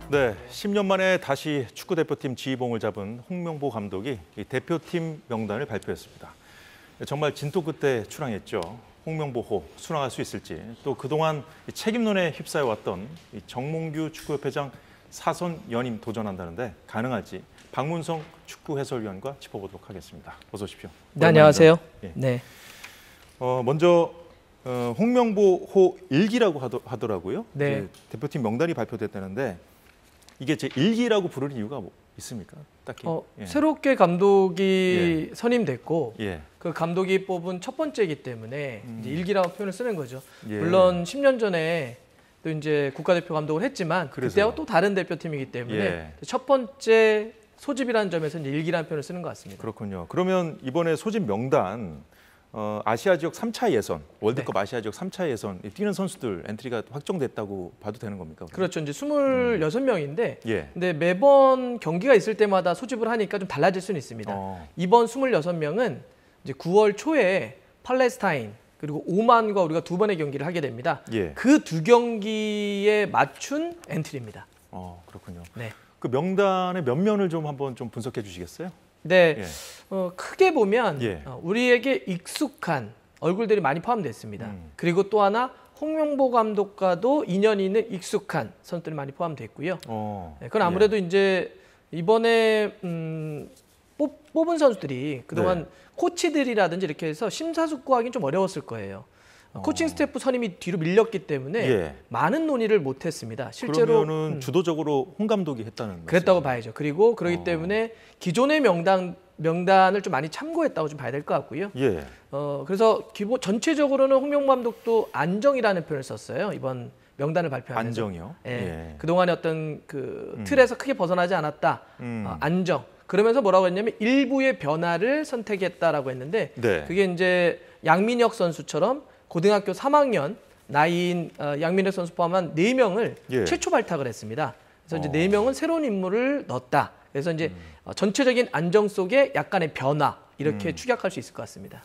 네, 10년 만에 다시 축구대표팀 지휘봉을 잡은 홍명보 감독이 이 대표팀 명단을 발표했습니다. 정말 진토 끝에 출항했죠. 홍명보호 순항할 수 있을지, 또 그동안 책임론에 휩싸여왔던 이 정몽규 축구협회장 사선 연임 도전한다는데 가능할지 박문성 축구 해설위원과 짚어보도록 하겠습니다. 어서 오십시오. 네, 안녕하세요. 예. 네. 먼저 홍명보호 일기라고 하더라고요. 네. 대표팀 명단이 발표됐다는데 이게 제 일기라고 부르는 이유가 뭐 있습니까? 딱히. 예. 새롭게 감독이 선임됐고 예. 그 감독이 뽑은 첫 번째이기 때문에 이제 일기라고 표현을 쓰는 거죠. 예. 물론 10년 전에 또 이제 국가대표 감독을 했지만 그때와 또 다른 대표팀이기 때문에 예. 첫 번째 소집이라는 점에서 이제 일기라는 표현을 쓰는 것 같습니다. 그렇군요. 그러면 이번에 소집 명단 아시아 지역 3차 예선, 월드컵 네. 아시아 지역 3차 예선 뛰는 선수들 엔트리가 확정됐다고 봐도 되는 겁니까? 그렇죠. 이제 26명인데 예. 근데 매번 경기가 있을 때마다 소집을 하니까 좀 달라질 수는 있습니다. 이번 26명은 이제 9월 초에 팔레스타인 그리고 오만과 우리가 두 번의 경기를 하게 됩니다. 예. 그 두 경기에 맞춘 엔트리입니다. 그렇군요. 네. 그 명단의 몇 면을 좀 한번 좀 분석해 주시겠어요? 네. 예. 크게 보면 예. 우리에게 익숙한 얼굴들이 많이 포함됐습니다. 그리고 또 하나 홍명보 감독과도 인연이 있는 익숙한 선수들이 많이 포함됐고요. 네, 그건 아무래도 이제 이번에 뽑은 선수들이 그동안 네. 코치들이라든지 이렇게 해서 심사숙고하기는 좀 어려웠을 거예요. 코칭 스태프 선임이 뒤로 밀렸기 때문에 예. 많은 논의를 못했습니다. 실제로 그러면은 주도적으로 홍 감독이 했다는 그랬다고 봐야죠. 그리고 그렇기 때문에 기존의 명단을 좀 많이 참고했다고 좀 봐야 될 것 같고요. 예. 그래서 전체적으로는 홍명보 감독도 안정이라는 표현을 썼어요. 이번 명단을 발표하면서. 안정이요? 예. 예. 그동안의 어떤 그 틀에서 크게 벗어나지 않았다. 안정. 그러면서 뭐라고 했냐면 일부의 변화를 선택했다라고 했는데 네. 그게 이제 양민혁 선수처럼 고등학교 3학년 나이인 양민혁 선수 포함한 4명을 예. 최초 발탁을 했습니다. 그래서 이제 4명은 새로운 인물을 넣었다. 그래서 이제 전체적인 안정 속에 약간의 변화 이렇게 추격할 수 있을 것 같습니다.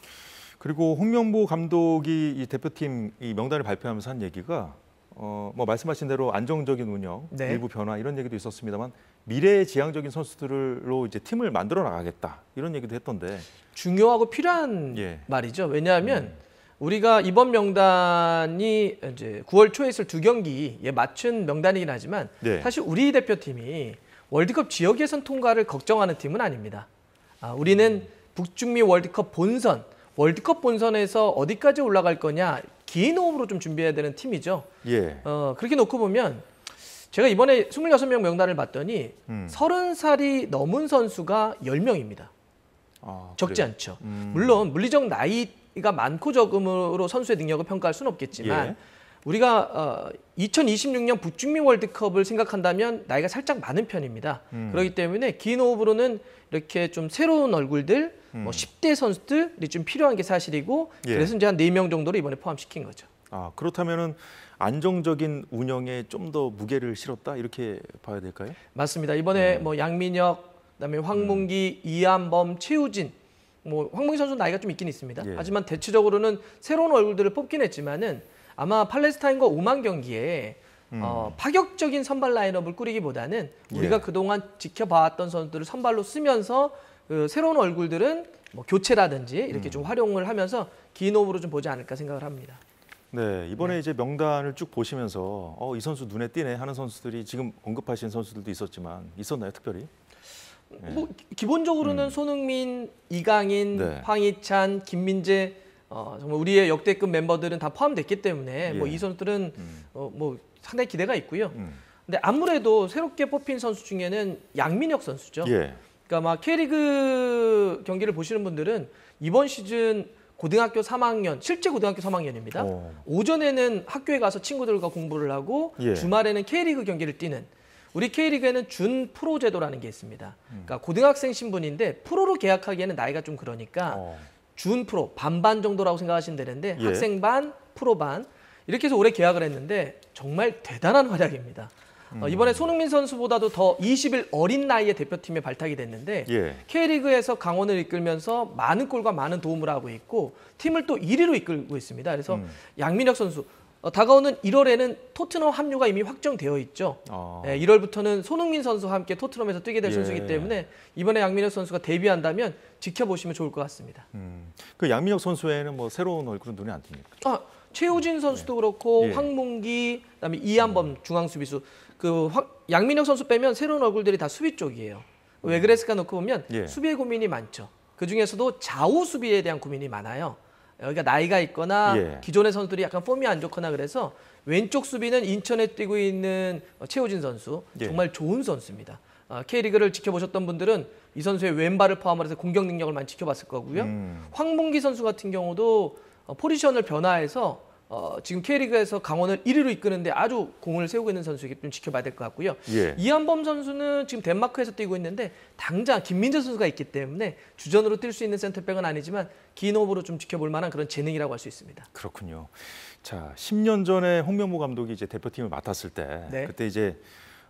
그리고 홍명보 감독이 이 대표팀 이 명단을 발표하면서 한 얘기가 뭐 말씀하신 대로 안정적인 운영, 네. 일부 변화 이런 얘기도 있었습니다만 미래지향적인 선수들로 이제 팀을 만들어 나가겠다 이런 얘기도 했던데 중요하고 필요한 예. 말이죠. 왜냐하면 우리가 이번 명단이 이제 9월 초에 있을 두 경기에 맞춘 명단이긴 하지만 네. 사실 우리 대표팀이 월드컵 지역 예선 통과를 걱정하는 팀은 아닙니다. 우리는 북중미 월드컵 본선, 월드컵 본선에서 어디까지 올라갈 거냐 긴 호흡으로 좀 준비해야 되는 팀이죠. 예. 그렇게 놓고 보면 제가 이번에 26명 명단을 봤더니 30살이 넘은 선수가 10명입니다. 적지 그래요? 않죠. 물론 물리적 나이가 많고 적음으로 선수의 능력을 평가할 수는 없겠지만 예. 우리가 2026년 북중미 월드컵을 생각한다면 나이가 살짝 많은 편입니다. 그렇기 때문에 긴 호흡으로는 이렇게 좀 새로운 얼굴들, 뭐 10대 선수들이 좀 필요한 게 사실이고 예. 그래서 이제 한 4명 정도를 이번에 포함시킨 거죠. 그렇다면은 안정적인 운영에 좀 더 무게를 실었다 이렇게 봐야 될까요? 맞습니다. 이번에 뭐 양민혁, 그다음에 황문기, 이한범, 최우진, 뭐 황문기 선수 나이가 좀 있긴 있습니다. 예. 하지만 대체적으로는 새로운 얼굴들을 뽑긴 했지만은 아마 팔레스타인과 오만 경기에 파격적인 선발 라인업을 꾸리기보다는 우리가 예. 그동안 지켜봐왔던 선수들을 선발로 쓰면서 그 새로운 얼굴들은 뭐 교체라든지 이렇게 좀 활용을 하면서 긴 호흡으로 좀 보지 않을까 생각을 합니다. 네, 이번에 이제 명단을 쭉 보시면서 이 선수 눈에 띄네 하는 선수들이 지금 언급하신 선수들도 있었지만 있었나요, 특별히? 뭐 기본적으로는 손흥민, 이강인, 네. 황희찬, 김민재 정말 우리의 역대급 멤버들은 다 포함됐기 때문에 예. 뭐 이 선수들은 뭐 상당히 기대가 있고요. 근데 아무래도 새롭게 뽑힌 선수 중에는 양민혁 선수죠. 예. 그러니까 막 K리그 경기를 보시는 분들은 이번 시즌 고등학교 3학년, 실제 고등학교 3학년입니다. 오전에는 학교에 가서 친구들과 공부를 하고 예. 주말에는 K리그 경기를 뛰는 우리 K리그에는 준 프로 제도라는 게 있습니다. 그러니까 고등학생 신분인데 프로로 계약하기에는 나이가 좀 그러니까 준 프로, 반반 정도라고 생각하시면 되는데 예. 학생 반, 프로 반 이렇게 해서 올해 계약을 했는데 정말 대단한 활약입니다. 이번에 손흥민 선수보다도 더 20일 어린 나이에 대표팀에 발탁이 됐는데 예. K리그에서 강원을 이끌면서 많은 골과 많은 도움을 하고 있고 팀을 또 1위로 이끌고 있습니다. 그래서 양민혁 선수 다가오는 1월에는 토트넘 합류가 이미 확정되어 있죠. 1월부터는 손흥민 선수와 함께 토트넘에서 뛰게 될 선수이기 때문에 이번에 양민혁 선수가 데뷔한다면 지켜보시면 좋을 것 같습니다. 그 양민혁 선수 외에는 뭐 새로운 얼굴은 눈에 안 띕니까? 최우진 선수도 그렇고 황문기, 그다음에 이한범 중앙 수비수. 양민혁 선수 빼면 새로운 얼굴들이 다 수비 쪽이에요. 왜 그랬을까 놓고 보면 수비에 고민이 많죠. 그 중에서도 좌우 수비에 대한 고민이 많아요. 여기가 나이가 있거나 기존의 선수들이 약간 폼이 안 좋거나 그래서 왼쪽 수비는 인천에 뛰고 있는 최우진 선수 정말 좋은 선수입니다. K리그를 지켜보셨던 분들은 이 선수의 왼발을 포함해서 공격 능력을 많이 지켜봤을 거고요. 황문기 선수 같은 경우도 포지션을 변화해서 지금 K리그에서 강원을 1위로 이끄는데 아주 공을 세우고 있는 선수이기 때문에 지켜봐야 될 것 같고요. 이한범 선수는 지금 덴마크에서 뛰고 있는데 당장 김민재 선수가 있기 때문에 주전으로 뛸 수 있는 센터백은 아니지만 긴 호흡으로 좀 지켜볼 만한 그런 재능이라고 할 수 있습니다. 그렇군요. 자, 10년 전에 홍명보 감독이 이제 대표팀을 맡았을 때 그때 이제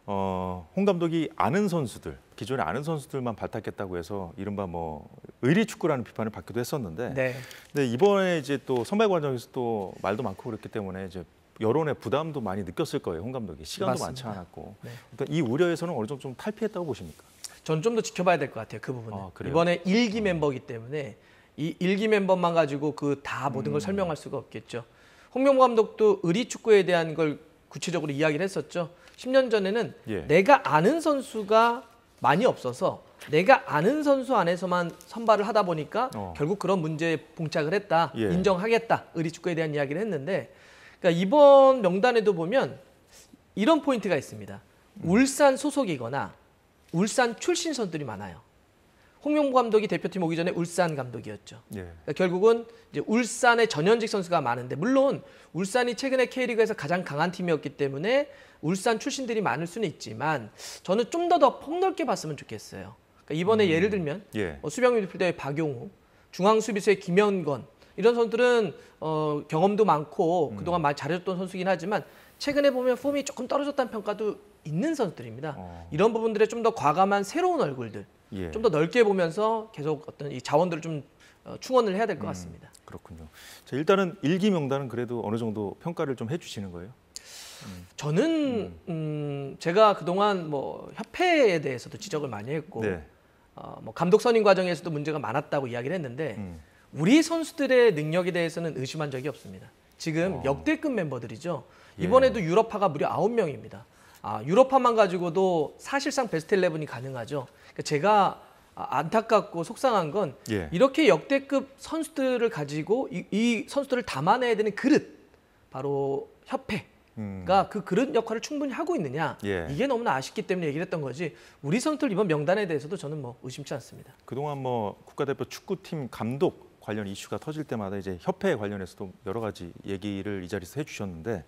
홍 감독이 아는 선수들, 기존에 아는 선수들만 발탁했다고 해서 이른바 뭐 의리 축구라는 비판을 받기도 했었는데, 근데 이번에 이제 또 선발 과정에서 또 말도 많고 그랬기 때문에 이제 여론의 부담도 많이 느꼈을 거예요. 홍 감독이 시간도 많지 않았고, 일단 이 우려에서는 어느 정도 좀 탈피했다고 보십니까? 전 좀 더 지켜봐야 될 것 같아요. 그 부분은 이번에 1기 멤버이기 때문에 이 1기 멤버만 가지고 그 다 모든 걸 설명할 수가 없겠죠. 홍명보 감독도 의리 축구에 대한 걸 구체적으로 이야기를 했었죠. 10년 전에는 내가 아는 선수가 많이 없어서 내가 아는 선수 안에서만 선발을 하다 보니까 결국 그런 문제에 봉착을 했다. 인정하겠다. 의리축구에 대한 이야기를 했는데 그러니까 이번 명단에도 보면 이런 포인트가 있습니다. 울산 소속이거나 울산 출신 선수들이 많아요. 홍명보 감독이 대표팀 오기 전에 울산 감독이었죠. 그러니까 결국은 이제 울산의 전현직 선수가 많은데 물론 울산이 최근에 K리그에서 가장 강한 팀이었기 때문에 울산 출신들이 많을 수는 있지만 저는 좀 더 폭넓게 봤으면 좋겠어요. 그러니까 이번에 예를 들면 수비형 미드필더의 박용우, 중앙 수비수의 김현건 이런 선수들은 경험도 많고 그동안 많이 잘해줬던 선수긴 하지만 최근에 보면 폼이 조금 떨어졌다는 평가도 있는 선수들입니다. 이런 부분들에 좀 더 과감한 새로운 얼굴들 좀 더 넓게 보면서 계속 어떤 이 자원들을 좀 충원을 해야 될 것 같습니다. 그렇군요. 자, 일단은 1기 명단은 그래도 어느 정도 평가를 좀 해주시는 거예요? 저는 제가 그동안 뭐 협회에 대해서도 지적을 많이 했고 뭐 감독 선임 과정에서도 문제가 많았다고 이야기를 했는데 우리 선수들의 능력에 대해서는 의심한 적이 없습니다. 지금 역대급 멤버들이죠. 이번에도 유럽파가 무려 9명입니다. 유럽파만 가지고도 사실상 베스트 11이 가능하죠. 그러니까 제가 안타깝고 속상한 건 이렇게 역대급 선수들을 가지고 이 선수들을 담아내야 되는 그릇, 바로 협회가 그 그릇 역할을 충분히 하고 있느냐, 이게 너무나 아쉽기 때문에 얘기를 했던 거지 우리 선수들 이번 명단에 대해서도 저는 뭐 의심치 않습니다. 그동안 뭐 국가대표 축구팀 감독 관련 이슈가 터질 때마다 이제 협회 관련해서도 여러 가지 얘기를 이 자리에서 해주셨는데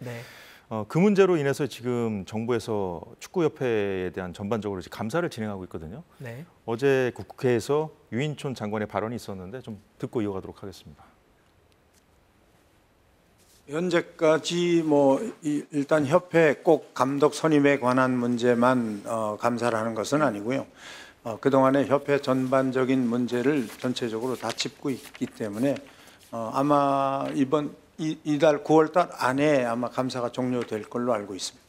그 문제로 인해서 지금 정부에서 축구협회에 대한 전반적으로 감사를 진행하고 있거든요. 어제 국회에서 유인촌 장관의 발언이 있었는데 좀 듣고 이어가도록 하겠습니다. 현재까지 일단 협회 꼭 감독 선임에 관한 문제만 감사를 하는 것은 아니고요. 그동안의 협회 전반적인 문제를 전체적으로 다 짚고 있기 때문에 아마 이달 9월달 안에 아마 감사가 종료될 걸로 알고 있습니다.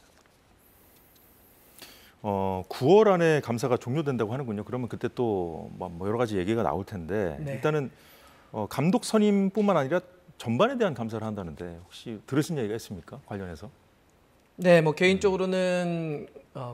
9월 안에 감사가 종료된다고 하는군요. 그러면 그때 또 뭐 여러 가지 얘기가 나올 텐데 일단은 감독 선임뿐만 아니라 전반에 대한 감사를 한다는데 혹시 들으신 얘기가 있습니까? 관련해서? 네, 뭐 개인적으로는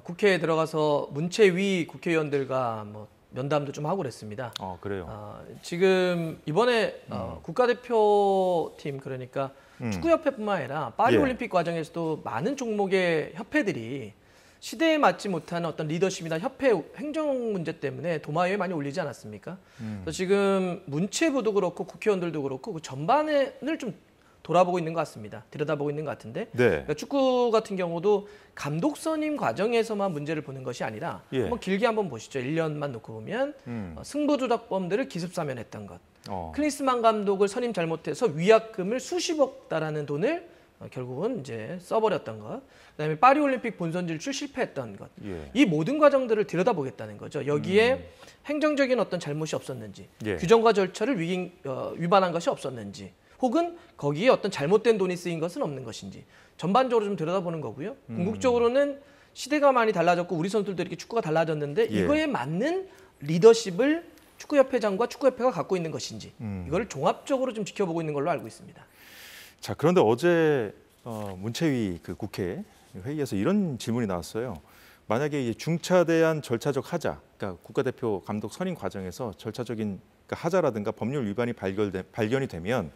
국회에 들어가서 문체위 국회의원들과 뭐 면담도 좀 하고 그랬습니다. 그래요? 지금 이번에 국가대표팀 그러니까 축구협회뿐만 아니라 파리올림픽 과정에서도 많은 종목의 협회들이 시대에 맞지 못하는 어떤 리더십이나 협회 행정 문제 때문에 도마 위에 많이 올리지 않았습니까? 그래서 지금 문체부도 그렇고 국회의원들도 그렇고 그 전반을 좀 돌아보고 있는 것 같습니다. 들여다보고 있는 것 같은데 그러니까 축구 같은 경우도 감독 선임 과정에서만 문제를 보는 것이 아니라 한번 길게 한번 보시죠. 1년만 놓고 보면 승부조작범들을 기습사면했던 것, 클린스만 감독을 선임 잘못해서 위약금을 수십억 달하는 돈을 결국은 이제 써버렸던 것, 그다음에 파리올림픽 본선 진출 실패했던 것, 이 모든 과정들을 들여다보겠다는 거죠. 여기에 행정적인 어떤 잘못이 없었는지, 규정과 절차를 위반한 것이 없었는지, 혹은 거기에 어떤 잘못된 돈이 쓰인 것은 없는 것인지 전반적으로 좀 들여다보는 거고요. 궁극적으로는 시대가 많이 달라졌고 우리 선수들도 이렇게 축구가 달라졌는데 예. 이거에 맞는 리더십을 축구협회장과 축구협회가 갖고 있는 것인지 이걸 종합적으로 좀 지켜보고 있는 걸로 알고 있습니다. 자, 그런데 어제 문체위 그 국회 회의에서 이런 질문이 나왔어요. 만약에 이제 중차대한 절차적 하자, 그러니까 국가대표 감독 선임 과정에서 절차적인 그러니까 하자라든가 법률 위반이 발견이 되면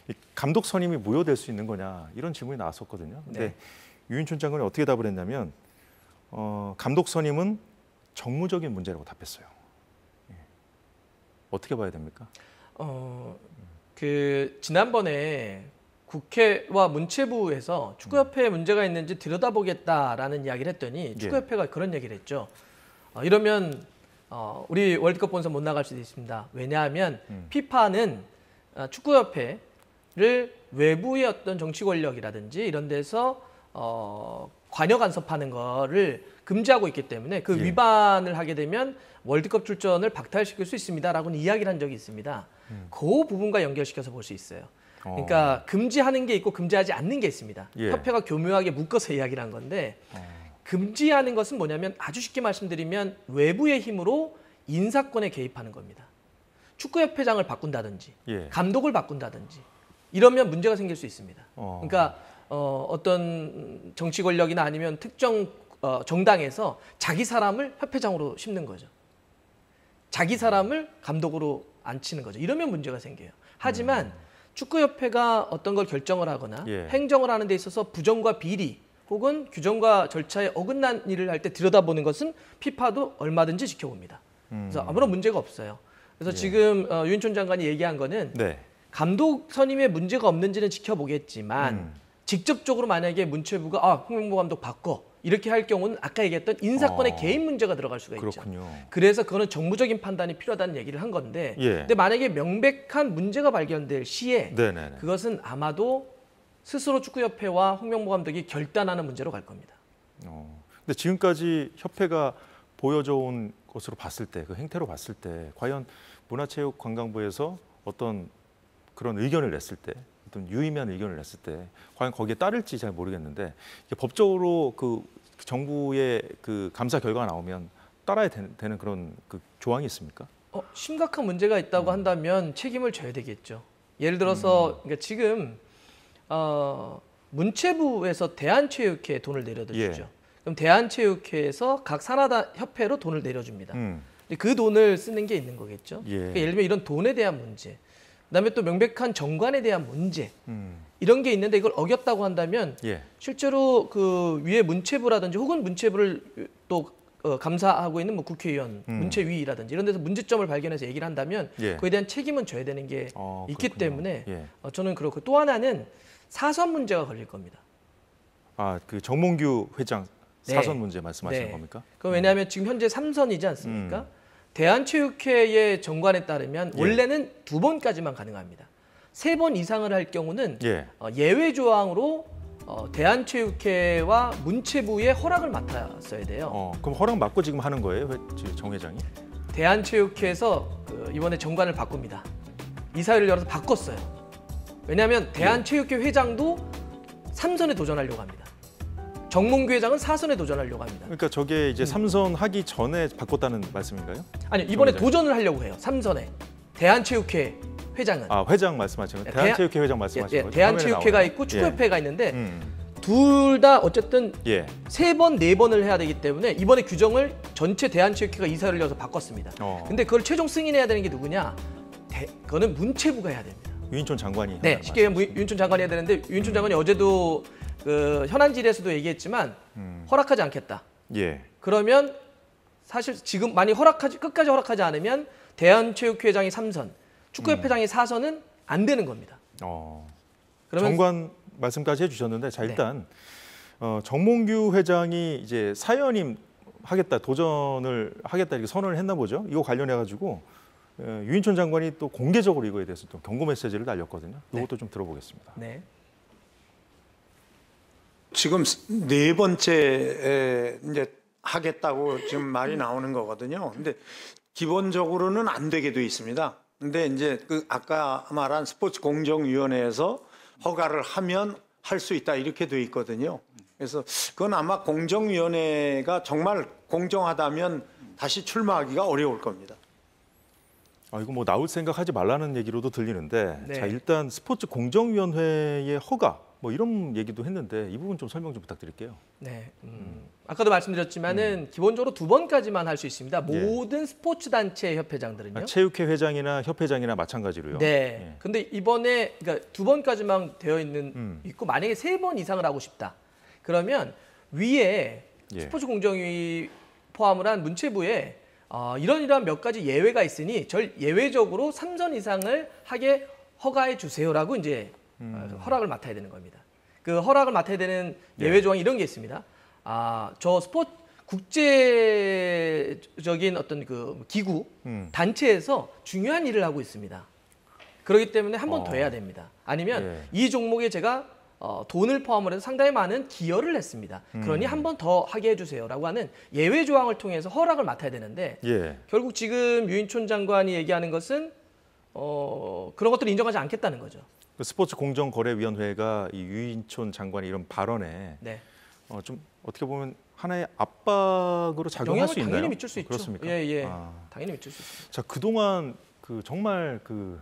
이 감독 선임이 무효될 수 있는 거냐 이런 질문이 나왔었거든요. 근데 네. 유인촌 장관이 어떻게 답을 했냐면 감독 선임은 정무적인 문제라고 답했어요. 예. 어떻게 봐야 됩니까? 지난번에 국회와 문체부에서 축구협회에 문제가 있는지 들여다보겠다라는 이야기를 했더니 축구협회가 그런 얘기를 했죠. 이러면 우리 월드컵 본선 못 나갈 수도 있습니다. 왜냐하면 피파는 축구협회를 외부의 어떤 정치 권력이라든지 이런 데서 관여 간섭하는 거를 금지하고 있기 때문에 그 위반을 하게 되면 월드컵 출전을 박탈시킬 수 있습니다라고는 이야기를 한 적이 있습니다. 그 부분과 연결시켜서 볼 수 있어요. 그러니까 금지하는 게 있고 금지하지 않는 게 있습니다. 예. 협회가 교묘하게 묶어서 이야기를 한 건데 금지하는 것은 뭐냐면 아주 쉽게 말씀드리면 외부의 힘으로 인사권에 개입하는 겁니다. 축구협회장을 바꾼다든지 예. 감독을 바꾼다든지 이러면 문제가 생길 수 있습니다. 그러니까 어떤 정치 권력이나 아니면 특정 정당에서 자기 사람을 협회장으로 심는 거죠. 자기 사람을 감독으로 앉히는 거죠. 이러면 문제가 생겨요. 하지만 축구협회가 어떤 걸 결정을 하거나 예. 행정을 하는 데 있어서 부정과 비리 혹은 규정과 절차에 어긋난 일을 할 때 들여다보는 것은 피파도 얼마든지 지켜봅니다. 그래서 아무런 문제가 없어요. 그래서 지금 유인촌 장관이 얘기한 거는 네. 감독 선임에 문제가 없는지는 지켜보겠지만 직접적으로 만약에 문체부가 홍명보 감독 바꿔 이렇게 할 경우는 아까 얘기했던 인사권의 개인 문제가 들어갈 수가 있죠. 그렇군요. 그래서 그거는 정무적인 판단이 필요하다는 얘기를 한 건데 예. 근데 만약에 명백한 문제가 발견될 시에 네네네. 그것은 아마도 스스로 축구협회와 홍명보 감독이 결단하는 문제로 갈 겁니다. 근데 지금까지 협회가 보여줘온 것으로 봤을 때, 그 행태로 봤을 때, 과연 문화체육관광부에서 어떤 그런 의견을 냈을 때, 어떤 유의미한 의견을 냈을 때, 과연 거기에 따를지 잘 모르겠는데, 이게 법적으로 그 정부의 그 감사 결과가 나오면 따라야 되는 그런 그 조항이 있습니까? 심각한 문제가 있다고 한다면 책임을 져야 되겠죠. 예를 들어서 그러니까 지금 문체부에서 대한체육회에 돈을 내려주죠. 예. 그럼 대한체육회에서 각 산하다 협회로 돈을 내려줍니다. 그 돈을 쓰는 게 있는 거겠죠. 예. 그러니까 예를 들면 이런 돈에 대한 문제, 그다음에 또 명백한 정관에 대한 문제 이런 게 있는데 이걸 어겼다고 한다면 예. 실제로 그 위에 문체부라든지 혹은 문체부를 또 감사하고 있는 뭐 국회의원, 문체위라든지 이런 데서 문제점을 발견해서 얘기를 한다면 예. 그에 대한 책임은 져야 되는 게 있기 그렇군요. 때문에 예. 저는 그렇고 또 하나는 사선 문제가 걸릴 겁니다. 그 정몽규 회장 네. 사선 문제 말씀하시는 네. 겁니까? 그 왜냐하면 지금 현재 3선이지 않습니까? 대한체육회의 정관에 따르면 예. 원래는 2번까지만 가능합니다. 3번 이상을 할 경우는 예. 예외 조항으로 대한체육회와 문체부의 허락을 맡았어야 돼요. 그럼 허락 받고 지금 하는 거예요, 정 회장이? 대한체육회에서 이번에 정관을 바꿉니다. 이사회를 열어서 바꿨어요. 왜냐하면 대한체육회 회장도 3선에 도전하려고 합니다. 정몽규 회장은 4선에 도전하려고 합니다. 그러니까 저게 이제 3선 하기 전에 바꿨다는 말씀인가요? 아니요, 이번에 회장이? 도전을 하려고 해요. 3선에. 대한체육회 회장은. 회장 말씀하시는 거예요? 대한체육회 회장 말씀하시는 거죠? 대한체육회가 화면에 있고 나오네요. 축구협회가 있는데 예. 둘 다 어쨌든 예. 3번, 4번을 해야 되기 때문에 이번에 규정을 전체 대한체육회가 이사를 열어서 바꿨습니다. 근데 그걸 최종 승인해야 되는 게 누구냐? 그거는 문체부가 해야 됩니다. 유인촌 장관이. 네, 쉽게 얘기하면 유인촌 장관이 해야 되는데 유인촌 장관이 어제도 그 현안질에서도 얘기했지만 허락하지 않겠다. 예. 그러면 사실 지금 많이 끝까지 허락하지 않으면 대한체육회장이 3선, 축구협회장이 4선은 안 되는 겁니다. 그러면 정관 말씀까지 해주셨는데, 자 일단 정몽규 회장이 이제 사연임 하겠다, 도전을 하겠다 이렇게 선언을 했나 보죠. 이거 관련해 가지고 유인촌 장관이 또 공개적으로 이거에 대해서 또 경고 메시지를 날렸거든요. 이것도 좀 들어보겠습니다. 네. 지금 4번째 이제 하겠다고 지금 말이 나오는 거거든요. 근데 기본적으로는 안 되게 돼 있습니다. 근데 이제 그 아까 말한 스포츠 공정위원회에서 허가를 하면 할 수 있다 이렇게 돼 있거든요. 그래서 그건 아마 공정위원회가 정말 공정하다면 다시 출마하기가 어려울 겁니다. 이거 뭐 나올 생각하지 말라는 얘기로도 들리는데 네. 자 일단 스포츠 공정위원회의 허가 뭐 이런 얘기도 했는데 이 부분 좀 설명 좀 부탁드릴게요. 네. 아까도 말씀드렸지만은 기본적으로 2번까지만 할 수 있습니다. 예. 모든 스포츠 단체 협회장들은요. 체육회 회장이나 협회장이나 마찬가지로요. 네. 예. 근데 이번에 그러니까 2번까지만 되어 있는 있고 만약에 3번 이상을 하고 싶다. 그러면 위에 예. 스포츠 공정위 포함을 한 문체부에 이런 몇 가지 예외가 있으니 예외적으로 3선 이상을 하게 허가해 주세요라고 이제 허락을 맡아야 되는 겁니다. 그 허락을 맡아야 되는 예외 조항이 이런 게 있습니다. 저 스포츠 국제적인 어떤 그 기구 단체에서 중요한 일을 하고 있습니다. 그렇기 때문에 한 번 더 해야 됩니다. 아니면 예. 이 종목에 제가 돈을 포함을 해서 상당히 많은 기여를 했습니다. 그러니 한 번 더 하게 해주세요라고 하는 예외 조항을 통해서 허락을 맡아야 되는데 예. 결국 지금 유인촌 장관이 얘기하는 것은 그런 것들을 인정하지 않겠다는 거죠. 그 스포츠 공정거래위원회가 이 유인촌 장관의 이런 발언에 네. 좀 어떻게 보면 하나의 압박으로 작용할 영향을 수 있나요? 당연히 미칠 수 있죠. 그렇습니까? 예. 당연히 미칠 수 있습니다. 자 그동안 그 정말 그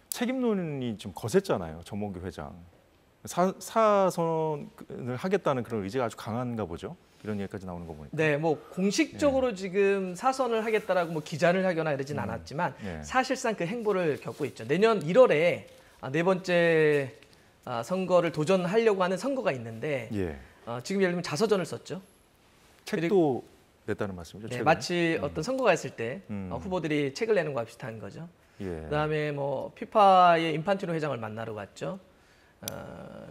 책임론이 좀 거셌잖아요. 정몽규 회장. 사선을 하겠다는 그런 의지가 아주 강한가 보죠. 이런 얘기까지 나오는 거 보니까. 네, 뭐 공식적으로 지금 사선을 하겠다라고 뭐 기자를 하거나 이러진 않았지만 사실상 그 행보를 겪고 있죠. 내년 1월에 네 번째 선거를 도전하려고 하는 선거가 있는데 예. 지금 예를 들면 자서전을 썼죠. 책도 냈다는 말씀이죠. 네, 최근에? 마치 어떤 선거가 있을 때 후보들이 책을 내는 거와 비슷한 거죠. 예. 그다음에 뭐 피파의 인판티노 회장을 만나러 갔죠.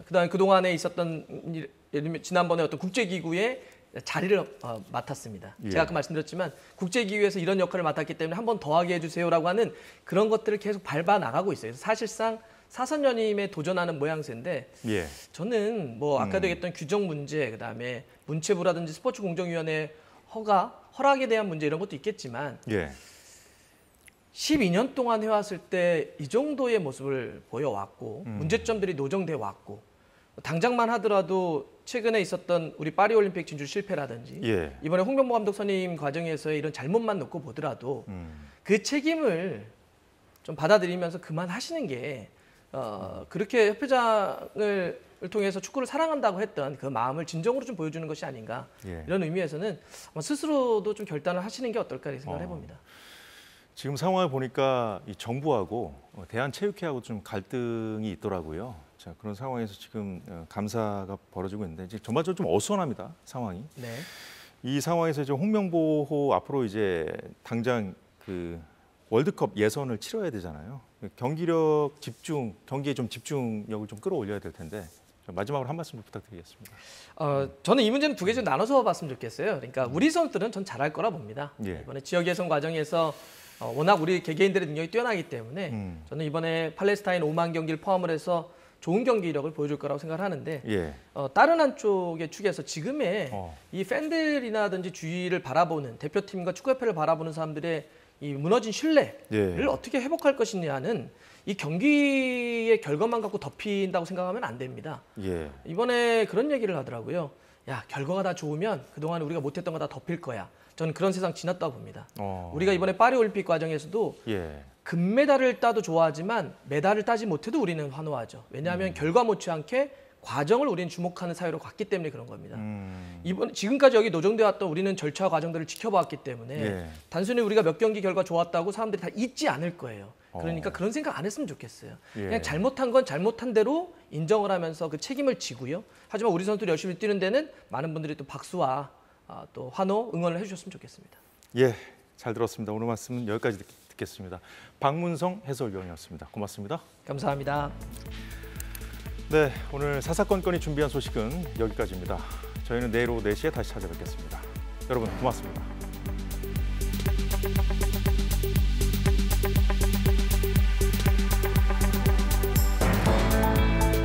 그다음에 그동안에 있었던 예를 들면 지난번에 어떤 국제기구의 자리를 맡았습니다. 예. 제가 아까 말씀드렸지만 국제기구에서 이런 역할을 맡았기 때문에 한 번 더 하게 해주세요라고 하는 그런 것들을 계속 밟아 나가고 있어요. 사실상 사선 연임에 도전하는 모양새인데 예. 저는 뭐 아까도 얘기했던 규정 문제, 그다음에 문체부라든지 스포츠 공정위원회 허락에 대한 문제 이런 것도 있겠지만 예. 12년 동안 해왔을 때 이 정도의 모습을 보여왔고 문제점들이 노정돼 왔고 당장만 하더라도 최근에 있었던 우리 파리올림픽 진출 실패라든지 예. 이번에 홍명보 감독 선임 과정에서의 이런 잘못만 놓고 보더라도 그 책임을 좀 받아들이면서 그만하시는 게 그렇게 협회장을 통해서 축구를 사랑한다고 했던 그 마음을 진정으로 좀 보여주는 것이 아닌가 예. 이런 의미에서는 아마 스스로도 좀 결단을 하시는 게 어떨까 이렇게 생각을 해봅니다. 지금 상황을 보니까 이 정부하고 대한체육회하고 좀 갈등이 있더라고요. 자, 그런 상황에서 지금 감사가 벌어지고 있는데 이제 전반적으로 좀 어수선합니다. 상황이. 네. 이 상황에서 이제 홍명보호 앞으로 이제 당장 그 월드컵 예선을 치러야 되잖아요. 경기력 집중, 경기에 좀 집중력을 좀 끌어올려야 될 텐데 마지막으로 한 말씀 좀 부탁드리겠습니다. 저는 이 문제는 두 개 좀 나눠서 봤으면 좋겠어요. 그러니까 우리 선수들은 전 잘할 거라 봅니다. 예. 이번에 지역 예선 과정에서 워낙 우리 개개인들의 능력이 뛰어나기 때문에 저는 이번에 팔레스타인 5만 경기를 포함을 해서 좋은 경기력을 보여줄 거라고 생각을 하는데 예. 다른 한쪽의 축에서 지금의 어. 이 팬들이라든지 주위를 바라보는 대표팀과 축구협회를 바라보는 사람들의 이 무너진 신뢰를 예. 어떻게 회복할 것이냐는 이 경기의 결과만 갖고 덮인다고 생각하면 안 됩니다. 예. 이번에 그런 얘기를 하더라고요. 야, 결과가 다 좋으면 그동안 우리가 못했던 거 다 덮일 거야. 저는 그런 세상 지났다고 봅니다. 우리가 이번에 파리올림픽 과정에서도 예. 금메달을 따도 좋아하지만 메달을 따지 못해도 우리는 환호하죠. 왜냐하면 결과 못지않게 과정을 우리는 주목하는 사회로 갔기 때문에 그런 겁니다. 지금까지 여기 노정돼 왔던 우리는 절차와 과정들을 지켜봤기 때문에 예. 단순히 우리가 몇 경기 결과 좋았다고 사람들이 다 잊지 않을 거예요. 그러니까 그런 생각 안 했으면 좋겠어요. 예. 그냥 잘못한 건 잘못한 대로 인정을 하면서 그 책임을 지고요. 하지만 우리 선수들이 열심히 뛰는 데는 많은 분들이 또 박수와 또 환호, 응원을 해주셨으면 좋겠습니다. 예. 잘 들었습니다. 오늘 말씀은 여기까지 듣겠습니다. 박문성 해설위원이었습니다. 고맙습니다. 감사합니다. 네, 오늘 사사건건이 준비한 소식은 여기까지입니다. 저희는 내일 오후 4시에 다시 찾아뵙겠습니다. 여러분 고맙습니다.